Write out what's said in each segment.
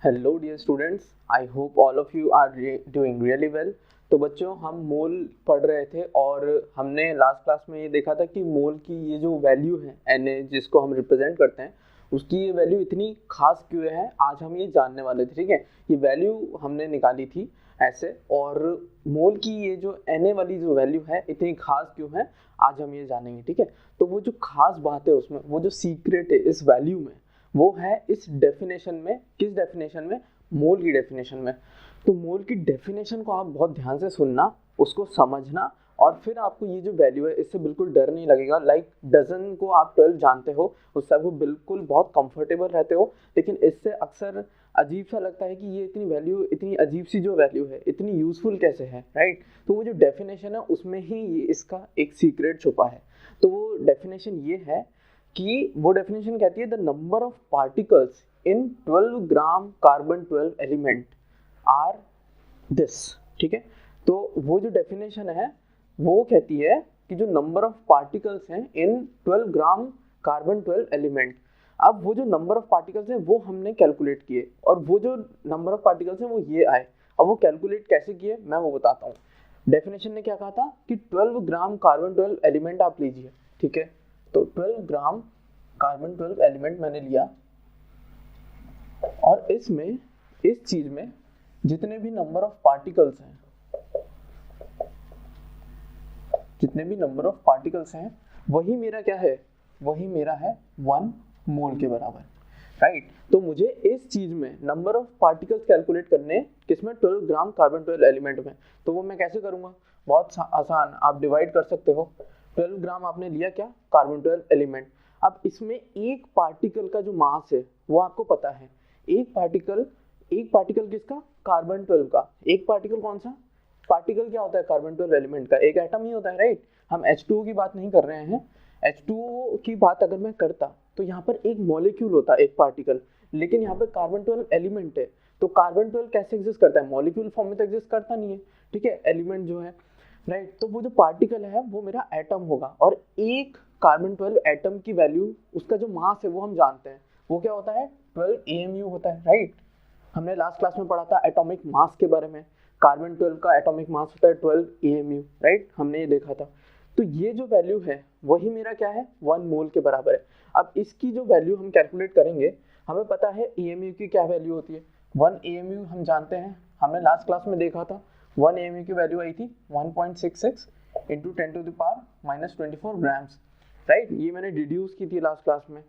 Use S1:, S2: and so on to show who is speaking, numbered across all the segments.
S1: Hello dear students, I hope all of you are doing really well. तो बच्चों, हम मोल पढ़ रहे थे और हमने लास्ट क्लास में ये देखा था कि मोल की ये जो वैल्यू है Na, जिसको हम रिप्रेजेंट करते हैं, उसकी ये वैल्यू इतनी खास क्यों है, आज हम ये जानने वाले थे। ठीक है, ये वैल्यू हमने निकाली थी ऐसे, और मोल की ये जो Na वाली जो वैल्यू है इतनी खास क्यों है, आज हम ये जानेंगे। ठीक है, तो वो जो खास बात है उसमें, वो जो सीक्रेट है इस वैल्यू में, वो है इस डेफिनेशन में। किस डेफिनेशन में? मोल की डेफिनेशन में। तो मोल की डेफिनेशन को आप बहुत ध्यान से सुनना, उसको समझना, और फिर आपको ये जो वैल्यू है इससे बिल्कुल डर नहीं लगेगा। लाइक डजन को आप 12 जानते हो, उससे आपको बिल्कुल बहुत कंफर्टेबल रहते हो, लेकिन इससे अक्सर अजीब सा लगता है कि ये इतनी वैल्यू, इतनी अजीब सी जो वैल्यू है, इतनी यूजफुल कैसे है, राइट। तो वो जो डेफिनेशन है उसमें ही ये इसका एक सीक्रेट छुपा है। तो वो डेफिनेशन ये है कि वो डेफिनेशन कहती है the number of particles in 12 gram carbon 12 element are this. ठीक है, तो वो जो डेफिनेशन है वो कहती है कि जो नंबर ऑफ पार्टिकल्स हैं इन 12 ग्राम कार्बन 12 एलिमेंट, अब वो जो नंबर ऑफ पार्टिकल्स हैं वो हमने कैलकुलेट किए, और वो जो नंबर ऑफ पार्टिकल्स हैं वो ये आए। अब वो कैलकुलेट कैसे किए मैं वो बताता हूँ। डेफिनेशन ने क्या कहा था कि 12 ग्राम कार्बन 12 एलिमेंट आप लीजिए। ठीक है, तो 12 ग्राम कार्बन 12 एलिमेंट मैंने लिया, और इसमें, इस चीज में जितने भी नंबर ऑफ पार्टिकल्स हैं, जितने भी नंबर ऑफ पार्टिकल्स हैं, वही मेरा क्या है, वही मेरा है 1 मोल के बराबर, राइट। तो मुझे इस चीज में नंबर ऑफ पार्टिकल्स कैलकुलेट करने, किसमें? 12 ग्राम कार्बन 12 एलिमेंट में। तो वो मैं कैसे करूंगा? बहुत आसान, आप डिवाइड कर सकते हो। 12 ग्राम आपने लिया क्या? Carbon 12 element. अब इसमें एक पार्टिकल का जो मास है वो आपको पता है। एक पार्टिकल किसका? कार्बन 12 का। एक पार्टिकल कौन सा? पार्टिकल क्या होता है कार्बन 12 एलिमेंट का? एक एटम ही होता है, राइट। हम H2O की बात नहीं कर रहे हैं। H2O की बात अगर मैं करता तो यहाँ पर एक मॉलिक्यूल होता, एक पार्टिकल, लेकिन यहाँ पर कार्बन 12 एलिमेंट है। तो कार्बन 12 कैसे एग्जिस्ट करता है? मॉलिक्यूल फॉर्म में तो एग्जिस्ट करता नहीं है, ठीक है, एलिमेंट जो है, राइट। तो वो जो पार्टिकल है वो मेरा एटम होगा, और एक कार्बन 12 एटम की वैल्यू, उसका जो मास है वो हम जानते हैं, वो क्या होता है? 12 AMU होता है, राइट। हमने लास्ट क्लास में पढ़ा था एटॉमिक मास के बारे में। कार्बन 12 का एटॉमिक मास होता है 12 AMU, राइट, हमने ये देखा था। तो ये जो वैल्यू है वही मेरा क्या है? 1 मोल के बराबर है। अब इसकी जो वैल्यू हम कैलकुलेट करेंगे, हमें पता है EMU की क्या वैल्यू होती है। 1 AMU हम जानते हैं, हमने लास्ट क्लास में देखा था। 1 AMU की वैल्यू आई थी 1.66 इंटू 10⁻⁻24 ग्राम्स, राइट। ये मैंने डिड्यूस की थी लास्ट क्लास में।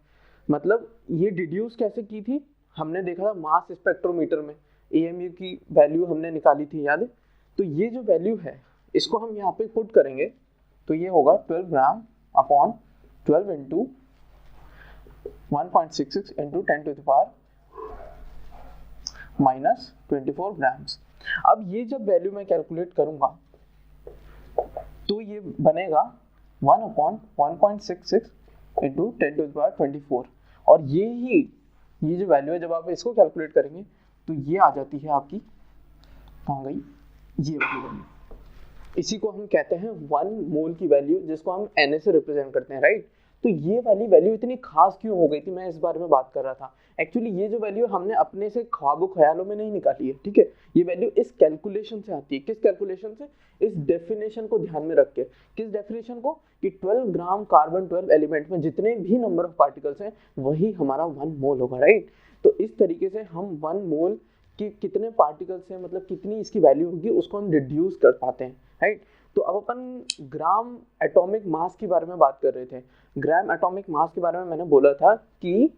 S1: मतलब ये डिड्यूस कैसे की थी? हमने देखा था मास स्पेक्ट्रोमीटर में AMU की वैल्यू हमने निकाली थी, याद है। तो ये जो वैल्यू है इसको हम यहाँ पे पुट करेंगे, तो ये होगा 12 ग्राम अपॉन 12 इंटू 1.66 इंटू 10⁻⁻24 ग्राम्स। अब ये जब वैल्यू मैं कैलकुलेट करूंगा तो ये बनेगा 1 अपॉन 1.66 इंटू 10⁻24, और ये जो वैल्यू है जब आप इसको कैलकुलेट करेंगे तो ये आ जाती है आपकी, कहाँ गई ये वाली वैल्यू। इसी को हम कहते हैं 1 मोल की वैल्यू, जिसको हम Na से रिप्रेजेंट करते हैं, राइट। तो ये वाली वैल्यू इतनी खास क्यों हो गई थी, मैं इस बारे में बात कर रहा था। एक्चुअली ये जो वैल्यू हमने अपने से ख्वाबो ख्यालों में नहीं निकाली है, ठीक है। ये वैल्यू इस कैलकुलेशन से आती है। किस कैलकुलेशन से? इस डेफिनेशन को ध्यान में रख के। किस डेफिनेशन को? कि 12 ग्राम कार्बन 12 एलिमेंट में जितने भी नंबर ऑफ पार्टिकल्स हैं वही हमारा 1 मोल होगा, राइट। तो इस तरीके से हम 1 मोल कि कितने पार्टिकल्स हैं, मतलब कितनी इसकी वैल्यू होगी, उसको हम रिड्यूस कर पाते हैं, राइट। तो अब अपन ग्राम एटॉमिक मास के बारे में बात कर रहे थे। ग्राम एटॉमिक मास के बारे में मैंने बोला था कि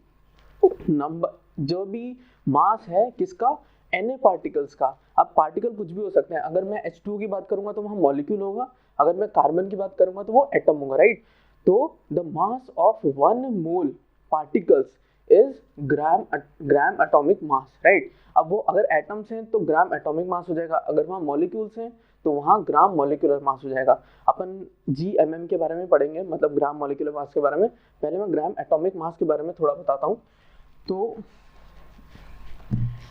S1: नंबर, जो भी मास है किसका? Na पार्टिकल्स का। अब पार्टिकल कुछ भी हो सकते हैं। अगर मैं H2O की बात करूंगा तो वहाँ मॉलिक्यूल होगा, अगर मैं कार्बन की बात करूंगा तो वो एटम होगा, राइट। तो the mass of 1 mole particles is gram atomic mass, right. अब वो अगर एटम्स हैं तो ग्राम एटॉमिक मास हो जाएगा, अगर वहाँ मॉलिक्यूल्स हैं तो वहाँ ग्राम मॉलिक्यूलर मास हो जाएगा। अपन GMM के बारे में पढ़ेंगे, मतलब ग्राम मॉलिक्यूलर मास के बारे में। पहले मैं ग्राम एटॉमिक मास के बारे में थोड़ा बताता हूँ। तो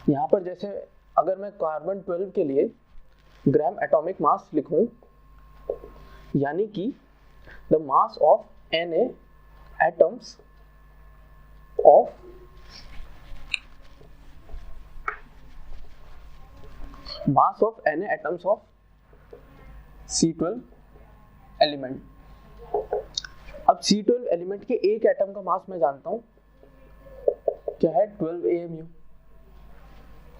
S1: यहाँ पर जैसे अगर मैं कार्बन 12 के लिए ग्राम एटॉमिक मास लिखूं, यानी कि the mass of Na atoms of mass of Na atoms of C12 element. अब C12 एलिमेंट के एक एटम का मास मैं जानता हूँ क्या है 12 AMU,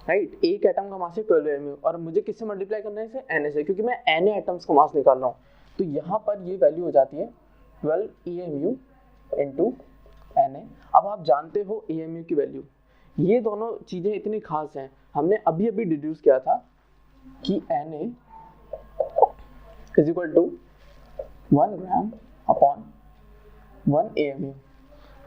S1: राइट। एक एटम का मास है 12 AMU और मुझे किससे मल्टीप्लाई करना है इसे Na से, क्योंकि मैं Na एटम्स का मास निकाल रहा हूँ। तो यहाँ पर ये वैल्यू हो जाती है 12 EMU इंटू Na। अब आप जानते हो AMU की वैल्यू, ये दोनों चीजें इतनी खास हैं, हमने अभी अभी डिड्यूस किया था कि Na is equal to 1 gram upon 1 AMU,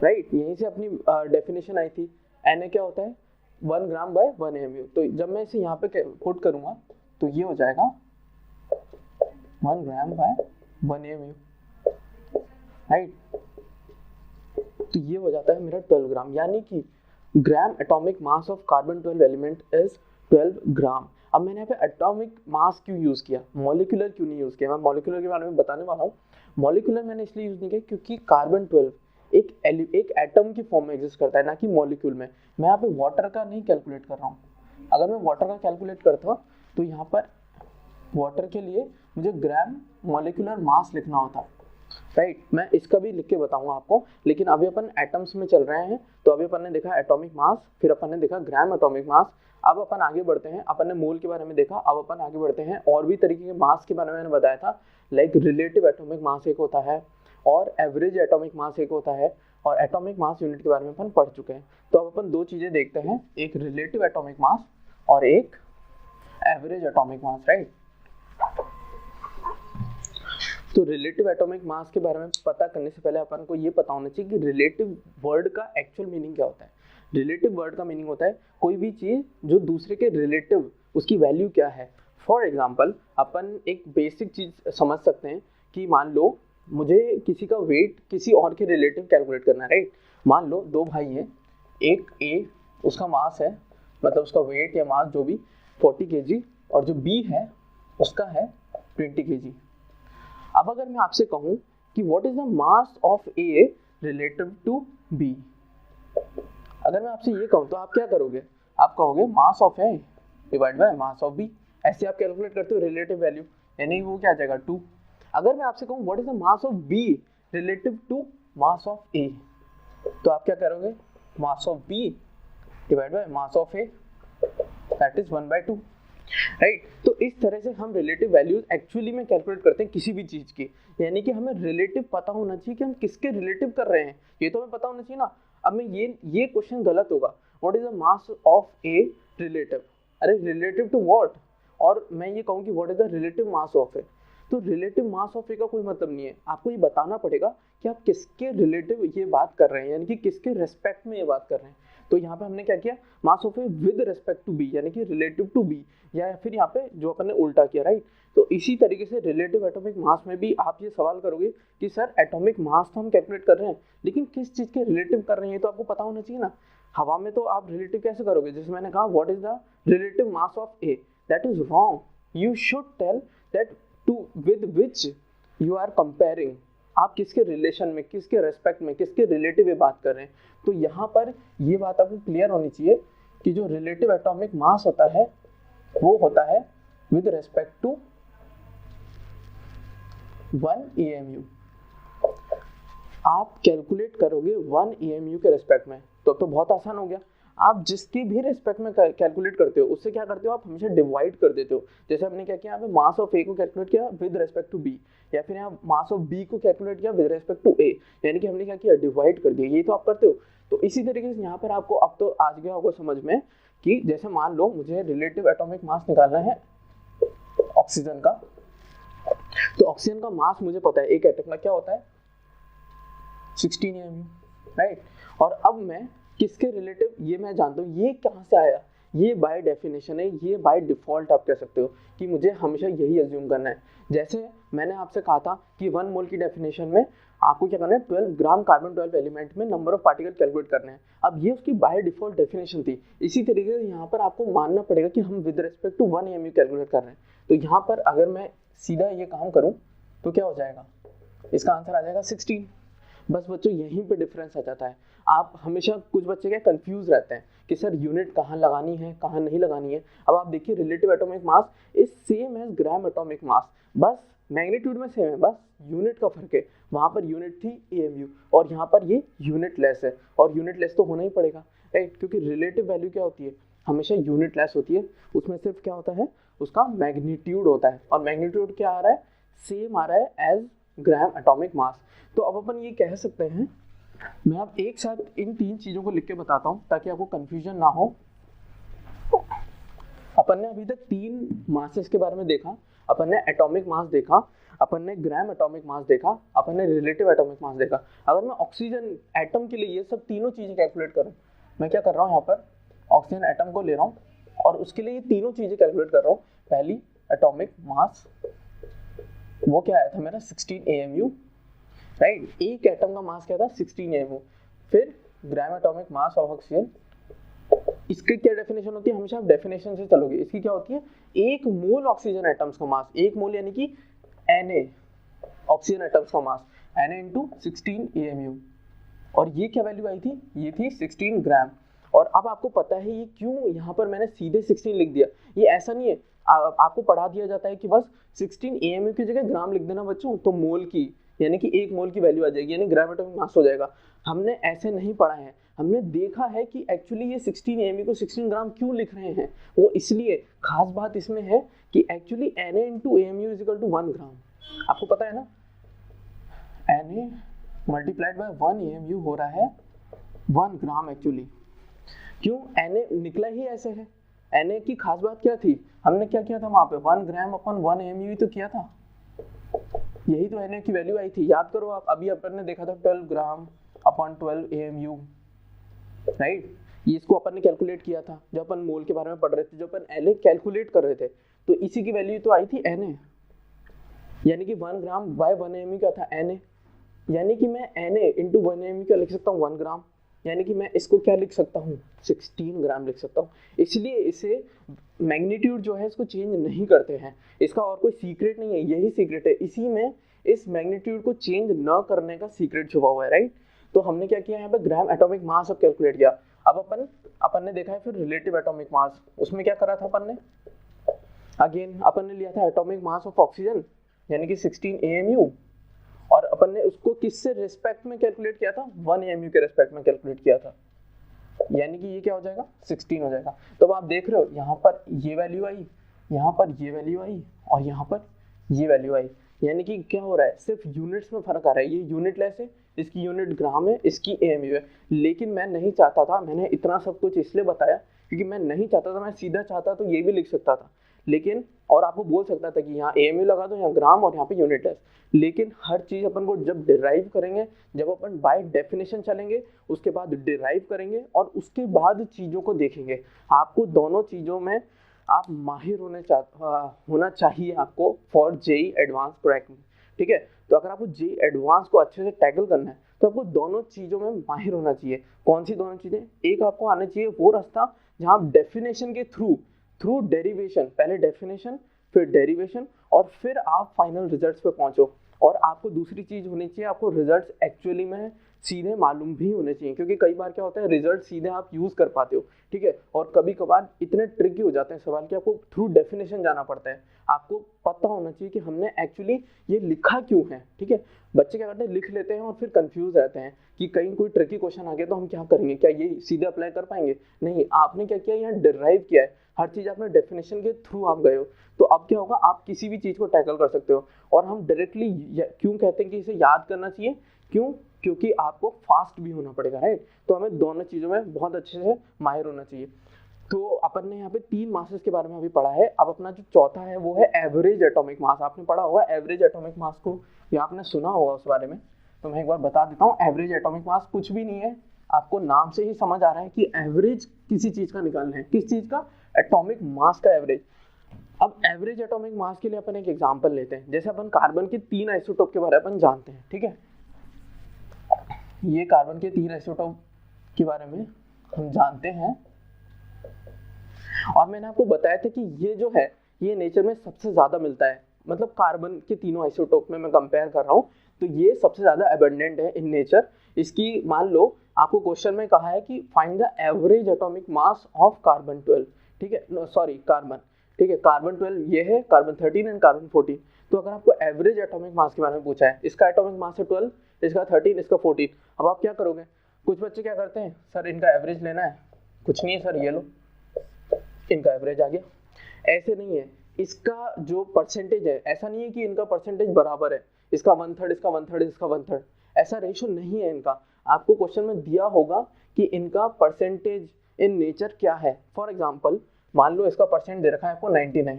S1: right. यहीं से अपनी डेफिनेशन आई थी। Na क्या होता है 1 ग्राम बाय 1 AMU। तो जब मैं इसे यहाँ पे पुट करूँगा तो ये हो जाएगा 1 ग्राम बाय 1 AMU, राइट। तो ये हो जाता है मेरा 12 ग्राम, यानी कि ग्राम atomic mass of carbon 12 element is 12 ग्राम। अब मैंने यहाँ पे एटॉमिक मास क्यों यूज़ किया, मॉलिक्यूलर क्यों नहीं यूज़ किया, मैं मॉलिक्यूलर के बारे में बताने वाला हूँ। मॉलिक्यूलर मैंने इसलिए यूज़ नहीं किया क्योंकि कार्बन 12 एक एटम की फॉर्म में एग्जिस्ट करता है, ना कि मॉलिक्यूल में। मैं यहाँ पे वाटर का नहीं कैलकुलेट कर रहा हूँ। अगर मैं वाटर का कैलकुलेट करता तो यहाँ पर वाटर के लिए मुझे ग्राम मॉलिक्यूलर मास लिखना होता, राइट। मैं इसका भी लिख के बताऊंगा आपको, लेकिन अभी अपन एटम्स में चल रहे हैं। तो अभी अपन ने देखा एटॉमिक मास, फिर अपन ने देखा ग्राम एटॉमिक मास। अब अपन आगे बढ़ते हैं, अपन ने मोल के बारे में देखा, अब अपन आगे बढ़ते हैं और भी तरीके के मास के बारे में मैंने बताया था। लाइक रिलेटिव एटॉमिक मास एक होता है और एवरेज एटॉमिक मास एक होता है, और एटॉमिक मास यूनिट के बारे में अपन पढ़ चुके हैं। तो अब अपन दो चीजें देखते हैं, एक रिलेटिव एटॉमिक मास और एक एवरेज एटॉमिक मास, राइट। तो रिलेटिव एटॉमिक मास के बारे में पता करने से पहले अपन को ये पता होना चाहिए कि रिलेटिव वर्ड का एक्चुअल मीनिंग क्या होता है। रिलेटिव वर्ड का मीनिंग होता है कोई भी चीज जो दूसरे के रिलेटिव, उसकी वैल्यू क्या है। फॉर एग्जाम्पल अपन एक बेसिक चीज समझ सकते हैं कि मान लो मुझे किसी का वेट किसी और के रिलेटिव कैलकुलेट करना है, राइट। मान लो दो भाई हैं, एक ए उसका मास है, मतलब उसका वेट या मास जो भी 40 kg, और जो बी है उसका है 20 kg। अब अगर मैं आपसे कहूं कि what is the mass of A relative to B, अगर मैं आपसे ये कहूं तो आप क्या करोगे, आप कहोगे mass of A divide by mass of B. ऐसे आप कैलकुलेट करते हो रिलेटिव वैल्यू, यानी वो क्या आ जाएगा 2। अगर मैं आपसे कहूं what is the mass of B relative to mass of A, तो आप क्या करोगे, mass of B divide by mass of A, that is 1/2, right. तो इस तरह से हम रिलेटिव वैल्यूज एक्चुअली में कैलकुलेट करते हैं किसी भी चीज की, यानी कि हमें रिलेटिव पता होना चाहिए कि हम किसके रिलेटिव कर रहे हैं, ये तो हमें पता होना चाहिए ना। अब मैं ये क्वेश्चन गलत होगा, what is the mass of A relative, अरे रिलेटिव टू व्हाट, और मैं ये कहूँ कि what is the relative mass of A, तो रिलेटिव मास ऑफ ए का कोई मतलब नहीं है। आपको ये बताना पड़ेगा कि आप किसके रिलेटिव ये बात कर रहे हैं, यानी कि किसके रेस्पेक्ट में ये बात कर रहे हैं। तो यहाँ पे हमने क्या किया, mass of A with respect to B, यानी कि रिलेटिव टू बी, या फिर यहाँ पे जो अपन ने उल्टा किया, राइट। तो इसी तरीके से रिलेटिव एटॉमिक मास में भी आप ये सवाल करोगे कि सर एटॉमिक मास तो हम कैलकुलेट कर रहे हैं, लेकिन किस चीज़ के रिलेटिव कर रहे हैं तो आपको पता होना चाहिए ना। हवा में तो आप रिलेटिव कैसे करोगे, जैसे मैंने कहा what is the relative mass of A, that is wrong. You should tell that to with which you are comparing, आप किसके रिलेशन में, किसके रेस्पेक्ट में, किसके रिलेटिव ये बात कर रहे हैं। तो यहाँ पर ये बात आपको क्लियर होनी चाहिए कि जो रिलेटिव एटॉमिक मास होता है वो होता है विद रेस्पेक्ट टू 1 AMU। आप कैलकुलेट करोगे 1 AMU के रेस्पेक्ट में, तो बहुत आसान हो गया। आप जिसकी भी रेस्पेक्ट में कैलकुलेट करते हो उससे क्या करते हो, आप हमेशा डिवाइड कर देते हो। जैसे हमने क्या किया, यहाँ पे मास ऑफ ए को कैलकुलेट किया विद रेस्पेक्ट टू बी, या फिर यहाँ मास ऑफ बी को कैलकुलेट किया विद रेस्पेक्ट टू ए, यानी कि हमने क्या किया, डिवाइड कर दिया। ये तो आप करते हो। तो इसी तरीके से यहाँ पर आपको अब तो आज गया होगा समझ में कि जैसे मान लो मुझे रिलेटिव एटॉमिक मास निकालना है ऑक्सीजन का, तो ऑक्सीजन का मास मुझे पता है एक एटम का क्या होता है 16 AMU, राइट। और अब मैं किसके रिलेटिव ये मैं जानता हूँ, ये कहाँ से आया, ये बाय डेफिनेशन है, ये बाय डिफॉल्ट आप कह सकते हो कि मुझे हमेशा यही अज्यूम करना है। जैसे मैंने आपसे कहा था कि 1 मोल की डेफिनेशन में आपको क्या करना है, 12 ग्राम कार्बन 12 एलिमेंट में नंबर ऑफ पार्टिकल कैलकुलेट करने हैं। अब ये उसकी बाय डिफॉल्ट डेफिनेशन थी। इसी तरीके से यहाँ पर आपको मानना पड़ेगा कि हम with respect to 1 AMU calculate कर रहे हैं। तो यहाँ पर अगर मैं सीधा ये काम करूँ तो क्या हो जाएगा, इसका आंसर आ जाएगा 16। बस बच्चों यहीं पे डिफरेंस आ जाता है। आप हमेशा कुछ बच्चे क्या कंफ्यूज रहते हैं कि सर यूनिट कहाँ लगानी है कहाँ नहीं लगानी है। अब आप देखिए relative atomic mass is same as gram atomic mass, बस मैग्नीट्यूड में सेम है, बस यूनिट का फर्क है। वहाँ पर यूनिट थी AMU और यहाँ पर ये यूनिट लेस है, और यूनिट लेस तो होना ही पड़ेगा राइट, क्योंकि रिलेटिव वैल्यू क्या होती है, हमेशा यूनिट लेस होती है। उसमें सिर्फ क्या होता है, उसका मैग्नीट्यूड होता है, और मैग्नीट्यूड क्या आ रहा है, सेम आ रहा है एज ग्राम एटॉमिक मास। तो अब अपन ये कह सकते हैं, मैं अब एक साथ इन 3 चीज़ों को लिख के बताता हूँ ताकि आपको कंफ्यूजन ना हो। अपन ने अभी तक 3 मासेस के बारे में देखा, अपन ने एटॉमिक मास देखा, अपन ने ग्राम एटॉमिक मास देखा, अपन ने रिलेटिव एटॉमिक मास देखा। अगर मैं ऑक्सीजन एटम के लिए ये सब तीनों चीज़ें कैलकुलेट करूँ, मैं क्या कर रहा हूँ, यहाँ पर ऑक्सीजन एटम को ले रहा हूँ और उसके लिए ये तीनों चीज़ें कैलकुलेट कर रहा हूँ। पहली एटॉमिक मास, वो क्या आया था मेरा 16 AMU राइट, एक एटम का मास क्या था 16 AMU। फिर ग्राम एटॉमिक मास ऑफ ऑक्सीजन, इसकी क्या डेफिनेशन होती है, हमेशा आप डेफिनेशन से चलोगे। इसकी क्या होती है, एक मोल ऑक्सीजन एटम्स का मास, एक मोल यानी कि Na ऑक्सीजन एटम्स का मास, Na इंटू 16 AMU। और ये क्या वैल्यू आई थी, ये थी 16 ग्राम। और अब आपको पता है ये क्यों यहाँ पर मैंने सीधे 16 लिख दिया, ये ऐसा नहीं है आपको पढ़ा दिया जाता है कि बस 16 AMU की जगह ग्राम लिख देना बच्चों, तो मोल की यानी कि एक मोल की वैल्यू आ जाएगी, यानी ग्राम एटॉमिक मास हो जाएगा। हमने ऐसे नहीं पढ़ा है, हमने देखा है कि एक्चुअली ये 16 AMU को 16 ग्राम क्यों लिख रहे हैं, वो इसलिए खास बात इसमें है कि actually Na into AMU is equal to 1 gram. आपको पता है ना, Na मल्टीप्लाइड बाय 1 AMU हो रहा है 1 ग्राम एक्चुअली। क्यों, Na निकला ही ऐसे है। Na की खास बात क्या थी, हमने क्या किया था वहाँ पे 1 ग्राम अपन 1 AMU ही तो किया था, यही तो Na की वैल्यू आई थी। याद करो आप, अभी अपन ने देखा था 12 ग्राम अपन 12 AMU राइट, ये इसको अपन ने कैलकुलेट किया था जब अपन मोल के बारे में पढ़ रहे थे, जब अपन Na कैलकुलेट कर रहे थे तो इसी की वैल्यू तो आई थी Na, यानी कि 1 ग्राम बाय 1 AMU क्या था Na, यानी कि मैं Na इंटू 1 AMU क्या लिख सकता हूँ 1 ग्राम, यानी कि मैं इसको क्या लिख सकता हूँ 16 ग्राम लिख सकता हूँ। इसलिए इसे मैग्नीट्यूड जो है इसको चेंज नहीं करते हैं, इसका और कोई सीक्रेट नहीं है, यही सीक्रेट है, इसी में इस मैग्नीट्यूड को चेंज न करने का सीक्रेट छुपा हुआ है राइट। तो हमने क्या किया यहाँ पे, ग्राम एटॉमिक मास अब कैलकुलेट किया। अब अपन ने देखा है फिर रिलेटिव एटॉमिक मास, उसमें क्या करा था अपन ने, अगेन अपन ने लिया था एटॉमिक मास ऑफ ऑक्सीजन यानी कि 16 AMU, और अपन ने उसको किससे रिस्पेक्ट में कैलकुलेट किया था, 1 AMU के रिस्पेक्ट में कैलकुलेट किया था, यानी कि ये क्या हो जाएगा 16 हो जाएगा। तो अब आप देख रहे हो यहाँ पर ये वैल्यू आई, यहाँ पर ये वैल्यू आई, और यहाँ पर ये वैल्यू आई, यानी कि क्या हो रहा है, सिर्फ यूनिट्स में फर्क आ रहा है। ये यूनिट लेस है, इसकी यूनिट ग्राम है, इसकी AMU है। लेकिन मैं नहीं चाहता था, मैंने इतना सब कुछ इसलिए बताया क्योंकि मैं नहीं चाहता था, मैं सीधा चाहता तो ये भी लिख सकता था, लेकिन और आपको बोल सकता था कि यहाँ AMU लगा दो, यहाँ ग्राम और यहाँ पे यूनिट लेस। लेकिन हर चीज़ अपन को जब डिराइव करेंगे, जब अपन बाय डेफिनेशन चलेंगे, उसके बाद डिराइव करेंगे और उसके बाद चीज़ों को देखेंगे। आपको दोनों चीज़ों में आप माहिर होना चाहिए आपको फॉर JEE एडवांस क्रैक में, ठीक है। तो अगर आपको JEE एडवांस को अच्छे से टैकल करना है तो आपको दोनों चीज़ों में माहिर होना चाहिए। कौन सी दोनों चीज़ें, एक आपको आना चाहिए वो रास्ता जहाँ आप डेफिनेशन के थ्रू डेरिवेशन, पहले डेफिनेशन फिर डेरिवेशन और फिर आप फाइनल रिजल्ट्स पे पहुंचो। और आपको दूसरी चीज़ होनी चाहिए, आपको रिजल्ट्स एक्चुअली में सीधे मालूम भी होने चाहिए, क्योंकि कई बार क्या होता है रिजल्ट सीधे आप यूज़ कर पाते हो, ठीक है, और कभी कभार इतने ट्रिकी हो जाते हैं सवाल कि आपको थ्रू डेफिनेशन जाना पड़ता है। आपको पता होना चाहिए कि हमने एक्चुअली ये लिखा क्यों है, ठीक है। बच्चे क्या करते हैं, लिख लेते हैं और फिर कंफ्यूज रहते हैं कि कहीं कोई ट्रिकी क्वेश्चन आ गया तो हम क्या करेंगे, क्या ये सीधे अप्लाई कर पाएंगे, नहीं। आपने क्या किया, यहाँ डिराइव किया है, हर चीज़ आपने डेफिनेशन के थ्रू आप गए हो, तो अब क्या होगा, आप किसी भी चीज़ को टैकल कर सकते हो। और हम डायरेक्टली क्यों कहते हैं कि इसे याद करना चाहिए, क्यों, क्योंकि आपको फास्ट भी होना पड़ेगा राइट। तो हमें दोनों चीज़ों में बहुत अच्छे से माहिर होना चाहिए। तो अपन ने यहाँ पे 3 मासेस के बारे में अभी पढ़ा है। अब अपना जो चौथा है वो है एवरेज एटॉमिक मास। आपने पढ़ा होगा एवरेज एटॉमिक मास को, या आपने सुना होगा उस बारे में, तो मैं एक बार बता देता हूँ। एवरेज एटॉमिक मास कुछ भी नहीं है, आपको नाम से ही समझ आ रहा है कि एवरेज किसी चीज़ का निकालना है। किस चीज़ का, एटॉमिक मास का एवरेज। अब एवरेज एटॉमिक मास के लिए अपन एक एग्जांपल लेते हैं। जैसे अपन कार्बन के 3 आइसोटोप के बारे में अपन जानते हैं, ठीक है, ये कार्बन के 3 आइसोटोप के बारे में हम जानते हैं, और मैंने आपको बताया था कि ये जो है ये नेचर में सबसे ज्यादा मिलता है। मतलब कार्बन के तीनों आइसोटोप में मैं कंपेयर कर रहा हूँ तो ये सबसे ज़्यादा एबंडेंट है इन नेचर। इसकी मान लो आपको क्वेश्चन में कहा है कि find the average atomic mass of carbon 12, ठीक है, सॉरी कार्बन, ठीक है, कार्बन 12 ये है, कार्बन 13 एंड कार्बन 14। तो अगर आपको एवरेज एटॉमिक मास के बारे में पूछा है, इसका एटॉमिक मास है 12, इसका 13, इसका 14, अब आप क्या करोगे? कुछ बच्चे क्या करते हैं, सर इनका एवरेज लेना है, कुछ नहीं है सर, ये लो इनका एवरेज आ गया। ऐसे नहीं है, इसका जो परसेंटेज है, ऐसा नहीं है कि इनका परसेंटेज बराबर है, इसका 1/3, इसका 1/3, इसका 1/3, ऐसा रेशो नहीं है इनका। आपको क्वेश्चन में दिया होगा कि इनका परसेंटेज इन नेचर क्या है। फॉर एग्जांपल मान लो इसका परसेंट दे रखा है आपको 99,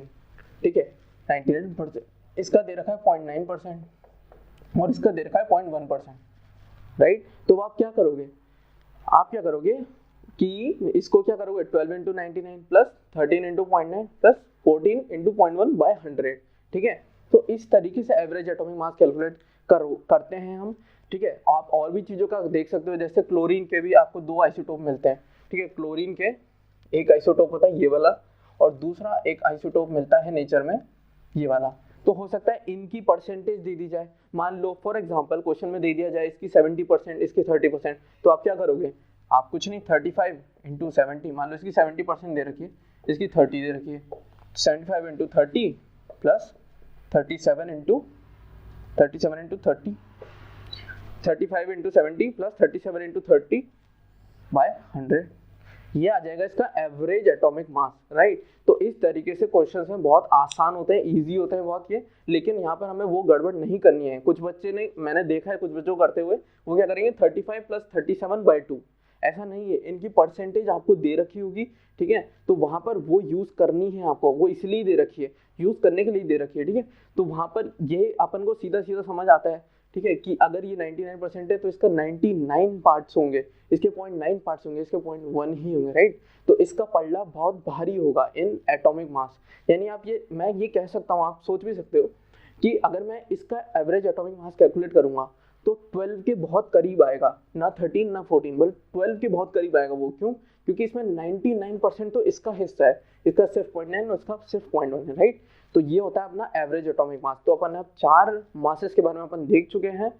S1: ठीक है, 99%, इसका दे रखा है 0.9% और इसका दे रखा है 0.1%, राइट। तो आप क्या करोगे? आप क्या करोगे कि इसको क्या करोगे, 12 into 99 plus 13 into 0.9 plus 14 into 0.1/100, ठीक है। तो इस तरीके से एवरेज एटॉमिक मास कैलकुलेट करते हैं हम, ठीक है। आप और भी चीज़ों का देख सकते हो, जैसे क्लोरीन के भी आपको 2 आइसोटोप मिलते हैं, ठीक है। क्लोरीन के एक आइसोटोप होता है ये वाला और दूसरा एक आइसोटोप मिलता है नेचर में ये वाला। तो हो सकता है इनकी परसेंटेज दे दी जाए, मान लो फॉर एग्जांपल क्वेश्चन में दे दिया जाए इसकी 70%, इसकी 30%, तो आप क्या करोगे? आप कुछ नहीं, 35 इंटू 70, मान लो इसकी 70% दे रखी है, इसकी 30 दे रखी है, 75 into 30 plus 37 into 30, 35 into 70 plus 37 into 30/100, ये आ जाएगा इसका एवरेज एटॉमिक मास, राइट। तो इस तरीके से क्वेश्चंस में बहुत आसान होते हैं, इजी होते हैं बहुत ये, लेकिन यहाँ पर हमें वो गड़बड़ नहीं करनी है। कुछ बच्चे ने, मैंने देखा है कुछ बच्चों को करते हुए, वो क्या करेंगे 35 प्लस 37/2, ऐसा नहीं है, इनकी परसेंटेज आपको दे रखी होगी, ठीक है। तो वहाँ पर वो यूज़ करनी है आपको, वो इसलिए दे रखी है, यूज़ करने के लिए दे रखी है, ठीक है। तो वहाँ पर ये अपन को सीधा सीधा समझ आता है, ठीक है, कि अगर ये 99% है तो इसका 99 पार्ट्स होंगे, इसके 0.9 पार्ट्स होंगे, इसके 0.1 ही होंगे, राइट। तो इसका पलड़ा बहुत भारी होगा इन एटॉमिक मास। यानी आप ये, मैं ये कह सकता हूँ, आप सोच भी सकते हो कि अगर मैं इसका एवरेज एटॉमिक मास कैलकुलेट करूँगा तो 12 के बहुत करीब आएगा, ना 13 ना 14, बल्कि 12 के बहुत करीब आएगा। वो क्यों? क्योंकि इसमें 99% तो इसका हिस्सा है, इसका सिर्फ 0.9 और इसका सिर्फ 0.1 है, राइट। तो ये होता है अपना एवरेज एटॉमिक मास। तो अपन अब 4 मासेस के बारे में अपन देख चुके हैं,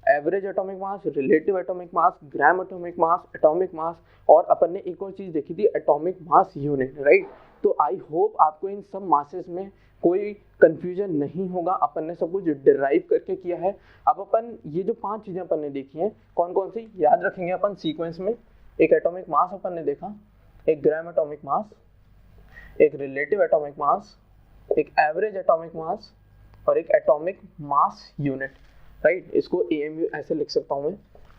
S1: average atomic mass, relative atomic मास, ग्राम एटॉमिक मास, एटॉमिक मास, और अपन ने एक और चीज़ देखी थी, एटॉमिक मास यूनिट, राइट। तो आई होप आपको इन सब मासेस में कोई कंफ्यूजन नहीं होगा, अपन ने सब कुछ डिराइव करके किया है। अब अपन ये जो 5 चीज़ें अपन ने देखी हैं, कौन कौन सी याद रखेंगे अपन सीक्वेंस में? एक एटॉमिक मास अपन ने देखा, एक ग्राम एटॉमिक मास, एक रिलेटिव एटॉमिक मास, एक एवरेज एटॉमिक मास और एक एटॉमिक मास यूनिट, राइट। इसको AMU ऐसे लिख सकता हूँ मैं।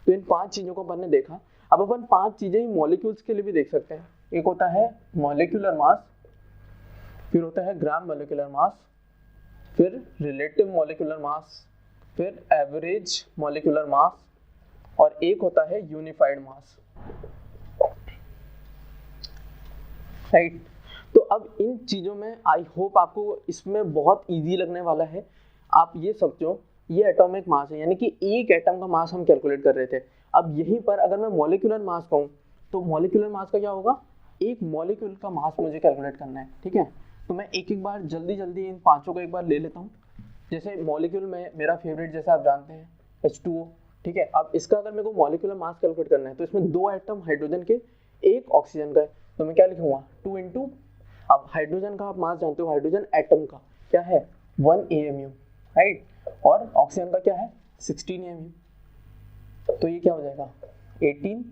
S1: तो इन 5 चीज़ों को अपन ने देखा। अब अपन 5 चीज़ें ही मॉलिक्यूल्स के लिए भी देख सकते हैं। एक होता है मॉलिक्यूलर मास, फिर होता है ग्राम मॉलिक्यूलर मास, फिर रिलेटिव मॉलिक्यूलर मास, फिर एवरेज मॉलिक्यूलर मास, और एक होता है यूनिफाइड मास, राइट। तो अब इन चीज़ों में आई होप आपको इसमें बहुत इजी लगने वाला है। आप ये समझो, ये एटॉमिक मास है, यानी कि एक एटम का मास हम कैलकुलेट कर रहे थे। अब यहीं पर अगर मैं मॉलिक्यूलर मास कहूँ तो मॉलिक्यूलर मास का क्या होगा? एक मॉलिक्यूल का मास मुझे कैलकुलेट करना है, ठीक है। तो मैं एक एक बार जल्दी जल्दी इन 5 को एक बार ले लेता हूँ। जैसे मॉलिक्यूल में मेरा फेवरेट, जैसे आप जानते हैं, H2O, ठीक है। अब इसका अगर मेरे को मॉलिक्यूलर मास कैलकुलेट करना है तो इसमें 2 एटम हाइड्रोजन के, 1 ऑक्सीजन का है, तो मैं क्या लिखूंगा 2 इंटू, अब हाइड्रोजन का आप मास जानते हो, हाइड्रोजन एटम का क्या है 1 AMU, राइट, और ऑक्सीजन का क्या है 16 AMU, तो ये क्या हो जाएगा 18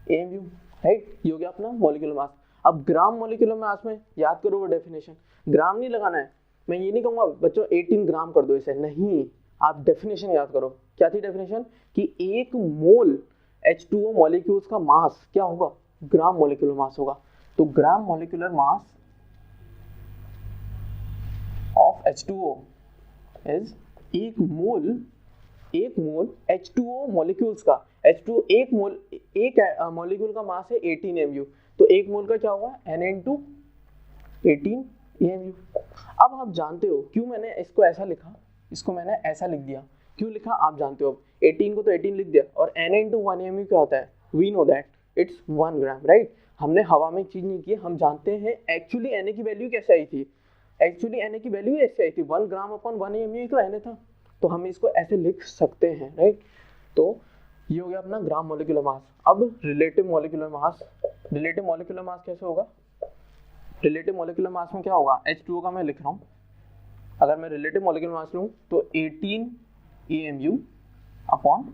S1: AMU, राइट। ये हो गया अपना मॉलिक्यूलर मास। अब ग्राम मॉलिक्यूलर मास में याद करो वो डेफिनेशन, ग्राम नहीं लगाना है, मैं ये नहीं कहूँगा बच्चों 18 ग्राम कर दो इसे, नहीं, आप डेफिनेशन याद करो। क्या थी डेफिनेशन? कि 1 मोल H2O मॉलिक्यूल्स का मास क्या होगा? ग्राम मॉलिक्यूलर मास होगा। तो ग्राम molecular mass of H2O is 1 mole H2O molecules का, H2O एक मॉलिक्यूल का मास है 18 AMU, तो 1 मोल का क्या होगा Na into 18 AMU। अब आप जानते हो क्यों मैंने इसको ऐसा लिखा, इसको मैंने ऐसा लिख दिया, क्यों लिखा आप जानते हो। 18 को तो 18 लिख दिया, और Na into 1 AMU क्या होता है? We know that it's 1 gram, right. हमने हवा में चीज नहीं की, हम जानते हैं एक्चुअली Na की वैल्यू कैसे आई थी। एक्चुअली Na की वैल्यू ऐसे आई थी 1 ग्राम अपॉन 1 AMU, तो Na था, तो हम इसको ऐसे लिख सकते हैं, राइट। तो ये हो गया अपना ग्राम मॉलिक्यूलर मास। अब relative molecular mass, relative molecular mass कैसे होगा? रिलेटिव मॉलिक्यूलर मास में क्या होगा, H2O का मैं लिख रहा हूँ, अगर मैं रिलेटिव मॉलिक्यूलर मास लूँ तो 18 AMU अपॉन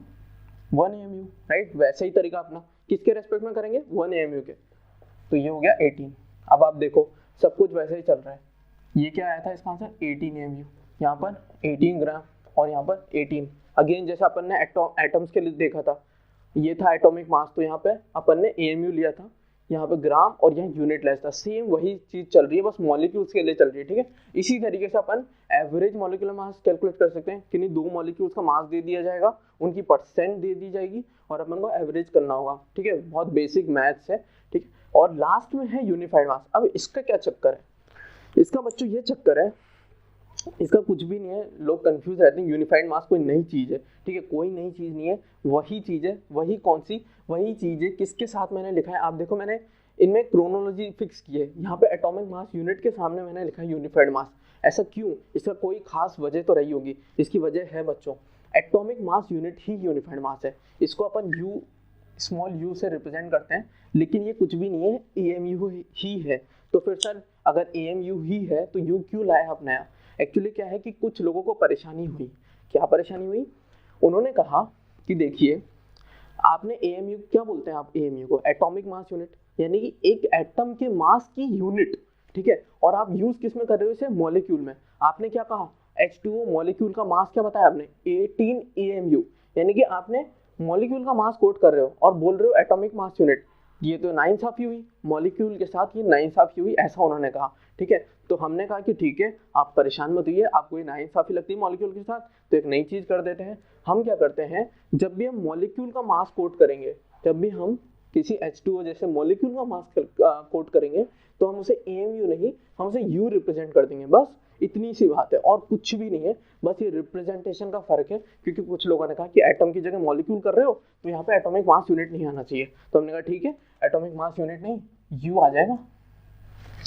S1: 1 AMU, राइट। वैसे ही तरीका अपना किसके रेस्पेक्ट में करेंगे, 1 AMU के, तो ये हो गया 18। अब आप देखो सब कुछ वैसे ही चल रहा है, ये क्या आया था इसका आंसर 18 AMU, यहाँ पर 18 ग्राम और यहाँ पर 18। अगेन जैसा अपन ने एटम्स के लिए देखा था, ये था एटॉमिक मास, तो यहाँ पे अपन ने AMU लिया था, यहाँ पे ग्राम और यहाँ यूनिट लेस था, सेम वही चीज चल रही है, बस मॉलिक्यूल्स के लिए चल रही है, ठीक है। इसी तरीके से अपन एवरेज मॉलिक्यूलर मास कैलकुलेट कर सकते हैं, किन्हीं दो मॉलिक्यूल्स का मास दे दिया जाएगा, उनकी परसेंट दे दी जाएगी और अपन को एवरेज करना होगा, ठीक है। बहुत बेसिक मैथ्स है, ठीक है। और लास्ट में है यूनिफाइड मास। अब इसका क्या चक्कर है, इसका बच्चों ये चक्कर है, इसका कुछ भी नहीं है, लोग कंफ्यूज रहते हैं, यूनिफाइड मास कोई नई चीज है, ठीक है, कोई नई चीज नहीं है, वही चीज है, वही कौन सी, वही चीज है। किसके साथ मैंने लिखा है, आप देखो मैंने इनमें क्रोनोलॉजी फिक्स की है, यहाँ पे एटॉमिक मास यूनिट के सामने मैंने लिखा है यूनिफाइड मास। ऐसा क्यों, इसका कोई खास वजह तो रही होगी, इसकी वजह है बच्चों, एटॉमिक मास यूनिट ही यूनिफाइड मास है, इसको अपन यू स्मॉल यू से रिप्रेजेंट करते हैं, लेकिन ये कुछ भी नहीं है, AMU ही है। तो फिर सर अगर AMU ही है तो यू क्यों लाया आप नया? एक्चुअली क्या है कि कुछ लोगों को परेशानी हुई, क्या परेशानी हुई, उन्होंने कहा कि देखिए आपने AMU, क्या बोलते हैं आप AMU को, एटॉमिक मास यूनिट, यानी कि एक एटम के मास की यूनिट, ठीक है, और आप यूज किस में कर रहे हो इसे, मॉलिक्यूल में। आपने क्या कहा, H2O मॉलिक्यूल का मास क्या बताया आपने, 18 AMU, यानी कि आपने मॉलिक्यूल का मास कोट कर रहे हो और बोल रहे हो एटॉमिक मास यूनिट, ये तो नाइंसाफी हुई, मॉलिक्यूल के साथ ये नाइंसाफी हुई, ऐसा उन्होंने कहा, ठीक है। तो हमने कहा कि ठीक है आप परेशान मत होइए, आपको ये नाइंसाफी लगती है मॉलिक्यूल के साथ, तो एक नई चीज कर देते हैं। हम क्या करते हैं, जब भी हम मॉलिक्यूल का मास कोट करेंगे, जब भी हम किसी H2O जैसे मॉलिक्यूल का मास कोट करेंगे, तो हम उसे AMU नहीं, हम उसे U रिप्रेजेंट कर देंगे, बस इतनी सी बात है और कुछ भी नहीं है, बस ये रिप्रेजेंटेशन का फर्क है। क्योंकि कुछ लोगों ने कहा कि एटम की जगह मॉलिक्यूल कर रहे हो तो यहाँ पे एटॉमिक मास यूनिट नहीं आना चाहिए, तो हमने कहा ठीक है एटॉमिक मास यूनिट नहीं, U आ जाएगा,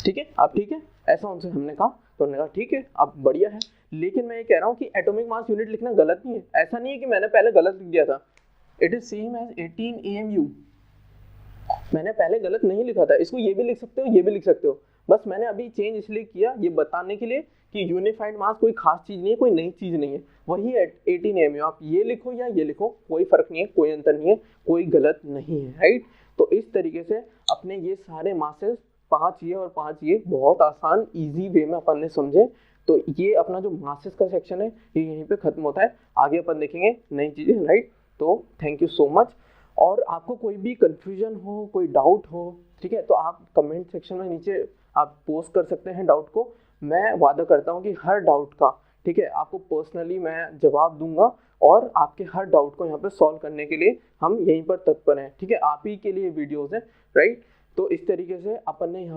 S1: ठीक है। आप ठीक है, ऐसा उनसे हमने कहा, तो उन्होंने कहा ठीक है अब बढ़िया है। लेकिन मैं ये कह रहा हूँ कि एटॉमिक मास यूनिट लिखना गलत नहीं है, ऐसा नहीं है कि मैंने पहले गलत लिख दिया था, it is same as 18 AMU, मैंने पहले गलत नहीं लिखा था, इसको ये भी लिख सकते हो, ये भी लिख सकते हो, बस मैंने अभी चेंज इसलिए किया ये बताने के लिए कि यूनिफाइड मास कोई खास चीज नहीं है, कोई नई चीज नहीं है, वही 18 AMU, आप ये लिखो या ये लिखो कोई फर्क नहीं है, कोई अंतर नहीं है, कोई गलत नहीं है, राइट। तो इस तरीके से अपने ये सारे मासेस 5 ये और 5 ये बहुत आसान इजी वे में अपन ने समझे। तो ये अपना जो मासेस का सेक्शन है ये यहीं पे खत्म होता है, आगे अपन देखेंगे नई चीजें, राइट। तो थैंक यू सो मच। और आपको कोई भी कंफ्यूजन हो, कोई डाउट हो, ठीक है, तो आप कमेंट सेक्शन में नीचे आप पोस्ट कर सकते हैं डाउट को, मैं वादा करता हूँ कि हर डाउट का, ठीक है, आपको पर्सनली मैं जवाब दूंगा और आपके हर डाउट को यहाँ पे सॉल्व करने के लिए हम यहीं पर तत्पर हैं, ठीक है, आप ही के लिए वीडियोस हैं, राइट। तो इस तरीके से अपन ने यहाँ